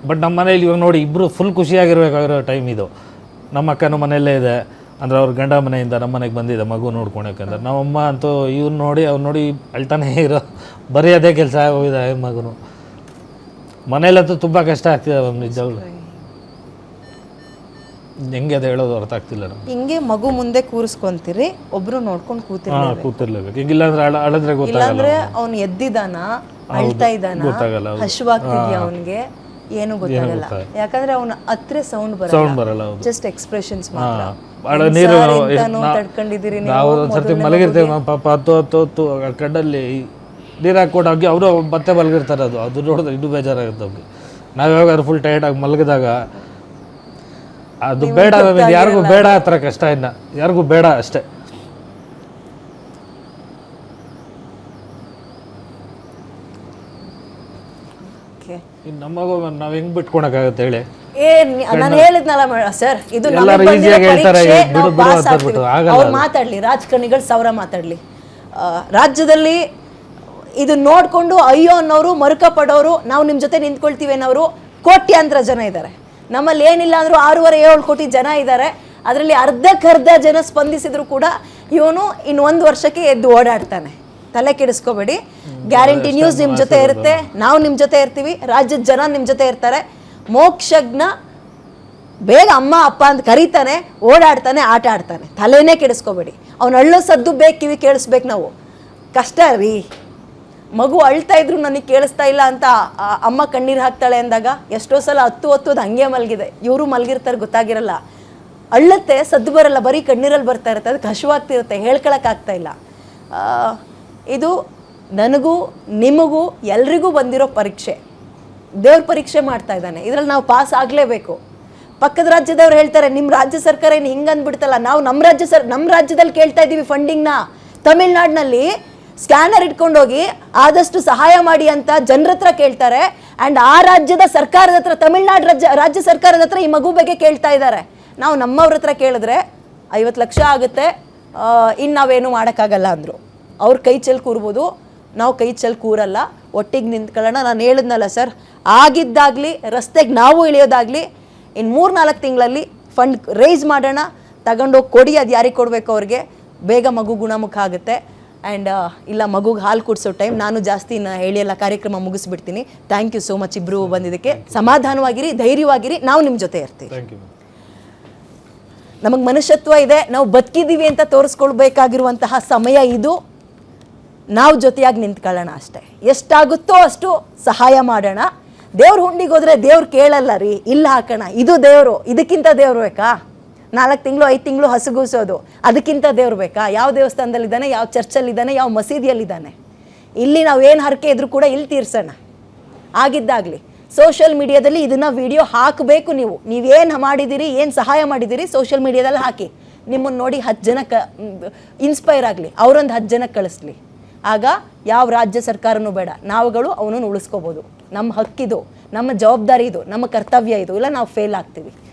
But ನಮ್ಮ ಮನೇಲಿ ಇವಾಗ ನೋಡಿ ಇಬ್ಬರು ಫುಲ್ ಖುಷಿಯಾಗಿರ್ಬೇಕಾಗಿರೋ ಟೈಮ್ ಇದು. ನಮ್ಮ ಅಕ್ಕನೂ ಮನೆಯಲ್ಲೇ ಇದೆ, ಅಂದರೆ ಅವ್ರ ಗಂಡ ಮನೆಯಿಂದ ನಮ್ಮ ಮನೆಗೆ ಬಂದಿದೆ ಮಗು ನೋಡ್ಕೊಳಕ್ಕಂದ್ರೆ. ನಮ್ಮಮ್ಮ ಅಂತೂ ಇವ್ನು ನೋಡಿ ಅವ್ರು ನೋಡಿ ಅಳ್ತಾನೇ ಇರೋ, ಬರೀ ಅದೇ ಕೆಲಸ ಆಗೋಗಿದೆ ಮಗನು. ಮನೇಲಂತೂ ತುಂಬ ಕಷ್ಟ ಆಗ್ತಿದೆ ನಿಜವಾಗ್ಲು. ಹೆಂಗೆ ಅದು ಹೇಳೋದು ಅರ್ಥ ಆಗ್ತಿಲ್ಲ ನಮ್ಗೆ. ಹಿಂಗೆ ಮಗು ಮುಂದೆ ಕೂರಿಸ್ಕೊಂತೀರಿ, ಒಬ್ರು ನೋಡ್ಕೊಂಡು ಕೂತಿರ್ಲೇಬೇಕು. ಈಗ ಇಲ್ಲಾಂದ್ರೆ ಅಳದ್ರೆ ಗೊತ್ತಾಗಲ್ಲ. ಇಲ್ಲಾಂದ್ರೆ ಅವ್ನು ಎದ್ದಿದಾನ, ಅಳ್ತಾ ಇದ್ದಾನ, ಹಶುವಾಗ್ತಿದ್ಯಾ ಅವನಿಗೆ, ಏನು ಗೊತ್ತಾಗಲ್ಲ. ಯಾಕಂದ್ರೆ ಅವನ ಹತ್ರ ಸೌಂಡ್ ಬರಲ್ಲ, ಜಸ್ಟ್ ಎಕ್ಸ್ಪ್ರೆಷನ್ಸ್ ಮಾತ್ರ. ತಡ್ಕೊಂಡಿದ್ದೀರಿ ನಾವು ಒಂದ್ಸರ್ತಿ ಮಲಗಿರ್ತೇವೆ ನಮ್ಮ ಪಾಪ, ಹತ್ತು ಕಣ್ಣಲ್ಲಿ ನೀರು ಹಾಕ್ಕೊಡೋಗಿ ಅವರು ಮತ್ತೆ ಮಲಗಿರ್ತಾರೆ. ಅದು ನೋಡಿದ್ರೆ ಇನ್ನೂ ಬೇಜಾರಾಗುತ್ತೆ ಅವ್ರಿಗೆ. ನಾವು ಯಾವಾಗಾದ್ರು ಫುಲ್ ಟೈರ್ಡ್ ಆಗಿ ಮಲಗಿದಾಗ ಅದು ಬೇಡ, ಯಾರಿಗೂ ಬೇಡ ಆ ಥರ ಕಷ್ಟ, ಇನ್ನು ಯಾರಿಗೂ ಬೇಡ ಅಷ್ಟೇ. ನಮಗೂ ನಾವು ಹೆಂಗ್ ಬಿಟ್ಕೊಳಕ್ಕಾಗತ್ತೆ ಹೇಳಿ? ನಾನು ಹೇಳಿದ್ನಲ್ಲ ಸರ್, ಇದು ಅವ್ರು ಮಾತಾಡ್ಲಿ, ರಾಜಕಾರಣಿಗಳು ಸಾವಿರ ಮಾತಾಡ್ಲಿ. ರಾಜ್ಯದಲ್ಲಿ ಇದು ನೋಡ್ಕೊಂಡು ಅಯ್ಯೋ ಅನ್ನೋರು, ಮರುಕ ಪಡೋರು, ನಾವು ನಿಮ್ಮ ಜೊತೆ ನಿಂತ್ಕೊಳ್ತೀವಿ ಅನ್ನೋರು ಕೋಟ್ಯಾಂತರ ಜನ ಇದ್ದಾರೆ. ನಮ್ಮಲ್ಲಿ ಏನಿಲ್ಲ ಅಂದರೂ 6.5-7 ಕೋಟಿ ಜನ ಇದ್ದಾರೆ. ಅದರಲ್ಲಿ ಅರ್ಧಕ್ಕರ್ಧ ಜನ ಸ್ಪಂದಿಸಿದ್ರು ಕೂಡ ಇವನು ಇನ್ನು 1 ವರ್ಷಕ್ಕೆ ಎದ್ದು ಓಡಾಡ್ತಾನೆ. ತಲೆ ಕೆಡಿಸ್ಕೋಬೇಡಿ. ಗ್ಯಾರಂಟಿ ನ್ಯೂಸ್ ನಿಮ್ಮ ಜೊತೆ ಇರುತ್ತೆ, ನಾವು ನಿಮ್ಮ ಜೊತೆ ಇರ್ತೀವಿ, ರಾಜ್ಯದ ಜನ ನಿಮ್ಮ ಜೊತೆ ಇರ್ತಾರೆ. ಮೋಕ್ಷಜ್ಞ ಬೇಗ ಅಮ್ಮ ಅಪ್ಪ ಅಂತ ಕರೀತಾನೆ, ಓಡಾಡ್ತಾನೆ, ಆಟ ಆಡ್ತಾನೆ. ತಲೆನೇ ಕೆಡಿಸ್ಕೋಬೇಡಿ. ಅವ್ನು ಅಳ್ಳೋ ಸದ್ದು ಬೇಕು, ಕಿವಿ ಕೇಳಿಸ್ಬೇಕು. ನಾವು ಕಷ್ಟ ರೀ, ಮಗು ಅಳ್ತಾ ಇದ್ರು ನನಗೆ ಕೇಳಿಸ್ತಾ ಇಲ್ಲ ಅಂತ ಅಮ್ಮ ಕಣ್ಣೀರು ಹಾಕ್ತಾಳೆ ಅಂದಾಗ ಎಷ್ಟೋ ಸಲ ಹತ್ತು ಹಂಗೆ ಮಲಗಿದೆ. ಇವರು ಮಲಗಿರ್ತಾರೆ, ಗೊತ್ತಾಗಿರಲ್ಲ. ಅಳ್ಳತ್ತೆ, ಸದ್ದು ಬರಲ್ಲ, ಬರೀ ಕಣ್ಣೀರಲ್ಲಿ ಬರ್ತಾ ಇರುತ್ತೆ, ಅದಕ್ಕೆ ಹಶುವಾಗ್ತಿರುತ್ತೆ, ಹೇಳ್ಕೊಳಕ್ಕಾಗ್ತಾ ಇಲ್ಲ. ಇದು ನನಗೂ ನಿಮಗೂ ಎಲ್ರಿಗೂ ಬಂದಿರೋ ಪರೀಕ್ಷೆ. ದೇವ್ರ ಪರೀಕ್ಷೆ ಮಾಡ್ತಾ ಇದ್ದಾನೆ. ಇದರಲ್ಲಿ ನಾವು ಪಾಸ್ ಆಗಲೇಬೇಕು. ಪಕ್ಕದ ರಾಜ್ಯದವ್ರು ಹೇಳ್ತಾರೆ ನಿಮ್ಮ ರಾಜ್ಯ ಸರ್ಕಾರ ಏನು ಹಿಂಗೆ ಅಂದ್ಬಿಡ್ತಲ್ಲ. ನಾವು ನಮ್ಮ ರಾಜ್ಯದಲ್ಲಿ ಕೇಳ್ತಾ ಇದ್ದೀವಿ ಫಂಡಿಂಗ್ನ. ತಮಿಳ್ನಾಡಿನಲ್ಲಿ ಸ್ಕ್ಯಾನರ್ ಇಟ್ಕೊಂಡೋಗಿ ಆದಷ್ಟು ಸಹಾಯ ಮಾಡಿ ಅಂತ ಜನರ ಹತ್ರ ಕೇಳ್ತಾರೆ. ಆ್ಯಂಡ್ ಆ ರಾಜ್ಯದ ಸರ್ಕಾರದ ಹತ್ರ, ತಮಿಳ್ನಾಡು ರಾಜ್ಯ ಸರ್ಕಾರದ ಹತ್ರ ಈ ಮಗು ಬಗ್ಗೆ ಕೇಳ್ತಾ ಇದ್ದಾರೆ. ನಾವು ನಮ್ಮವ್ರ ಹತ್ರ ಕೇಳಿದ್ರೆ 50 ಲಕ್ಷ ಆಗುತ್ತೆ, ಇನ್ನು ನಾವೇನು ಮಾಡೋಕ್ಕಾಗಲ್ಲ ಅಂದರು. ಅವ್ರು ಕೈ ಚೆಲ್ಲಿ ಕೂರ್ಬೋದು, ನಾವು ಕೈ ಚೆಲ್ಲಿ ಕೂರಲ್ಲ, ಒಟ್ಟಿಗೆ ನಿಂತ್ಕೊಳ್ಳೋಣ. ನಾನು ಹೇಳಿದ್ನಲ್ಲ ಸರ್, ಆಗಿದ್ದಾಗಲಿ ರಸ್ತೆಗೆ ನಾವು ಇಳಿಯೋದಾಗಲಿ ಇನ್ನು 3-4 ತಿಂಗಳಲ್ಲಿ ಫಂಡ್ ರೈಸ್ ಮಾಡೋಣ, ತಗೊಂಡೋಗಿ ಕೊಡಿ. ಅದು ಯಾರಿಗೆ ಕೊಡಬೇಕು ಅವ್ರಿಗೆ, ಬೇಗ ಮಗು ಗುಣಮುಖ ಆಗುತ್ತೆ. ಆ್ಯಂಡ್ ಇಲ್ಲ ಮಗುಗೆ ಹಾಲು ಕುಡಿಸೋ ಟೈಮ್. ನಾನು ಜಾಸ್ತಿ ಹೇಳಿಯಲ್ಲ, ಕಾರ್ಯಕ್ರಮ ಮುಗಿಸ್ಬಿಡ್ತೀನಿ. ಥ್ಯಾಂಕ್ ಯು ಸೋ ಮಚ್ ಇಬ್ಬರು ಬಂದಿದ್ದಕ್ಕೆ. ಸಮಾಧಾನವಾಗಿರಿ, ಧೈರ್ಯವಾಗಿರಿ, ನಾವು ನಿಮ್ಮ ಜೊತೆ ಇರ್ತೀವಿ. ನಮಗೆ ಮನುಷ್ಯತ್ವ ಇದೆ, ನಾವು ಬದುಕಿದ್ದೀವಿ ಅಂತ ತೋರಿಸ್ಕೊಳ್ಬೇಕಾಗಿರುವಂತಹ ಸಮಯ ಇದು. ನಾವು ಜೊತೆಯಾಗಿ ನಿಂತ್ಕೊಳ್ಳೋಣ ಅಷ್ಟೇ. ಎಷ್ಟಾಗುತ್ತೋ ಅಷ್ಟು ಸಹಾಯ ಮಾಡೋಣ. ದೇವ್ರ ಹುಂಡಿಗೆ ಹೋದರೆ ದೇವ್ರು ಕೇಳಲ್ಲ ರೀ, ಇಲ್ಲ ಹಾಕೋಣ. ಇದು ದೇವರು, ಇದಕ್ಕಿಂತ ದೇವ್ರು ಬೇಕಾ? 4 ತಿಂಗಳು 5 ತಿಂಗಳು ಹಸುಗೂಸೋದು, ಅದಕ್ಕಿಂತ ದೇವ್ರು ಬೇಕಾ? ಯಾವ ದೇವಸ್ಥಾನದಲ್ಲಿದ್ದಾನೆ, ಯಾವ ಚರ್ಚಲ್ಲಿದ್ದಾನೆ, ಯಾವ ಮಸೀದಿಯಲ್ಲಿದ್ದಾನೆ? ಇಲ್ಲಿ ನಾವು ಏನು ಹರಕೆ ಇದ್ರೂ ಕೂಡ ಇಲ್ಲಿ ತೀರ್ಸೋಣ. ಆಗಿದ್ದಾಗಲಿ ಸೋಷಿಯಲ್ ಮೀಡಿಯಾದಲ್ಲಿ ಇದನ್ನು ವಿಡಿಯೋ ಹಾಕಬೇಕು. ನೀವೇನು ಮಾಡಿದ್ದೀರಿ, ಏನು ಸಹಾಯ ಮಾಡಿದ್ದೀರಿ ಸೋಷಿಯಲ್ ಮೀಡಿಯಾದಲ್ಲಿ ಹಾಕಿ. ನಿಮ್ಮನ್ನು ನೋಡಿ 10 ಜನ ಇನ್ಸ್ಪೈರ್ ಆಗಲಿ, ಅವರೊಂದು 10 ಜನಕ್ಕೆ ಕಳಿಸ್ಲಿ. ಆಗ ಯಾವ ರಾಜ್ಯ ಸರ್ಕಾರನೂ ಬೇಡ, ನಾವುಗಳು ಅವನನ್ನು ಉಳಿಸ್ಕೋಬೋದು. ನಮ್ಮ ಹಕ್ಕಿದು, ನಮ್ಮ ಜವಾಬ್ದಾರಿ ಇದು, ನಮ್ಮ ಕರ್ತವ್ಯ ಇದು. ಇಲ್ಲ ನಾವು ಫೇಲ್ ಆಗ್ತೀವಿ.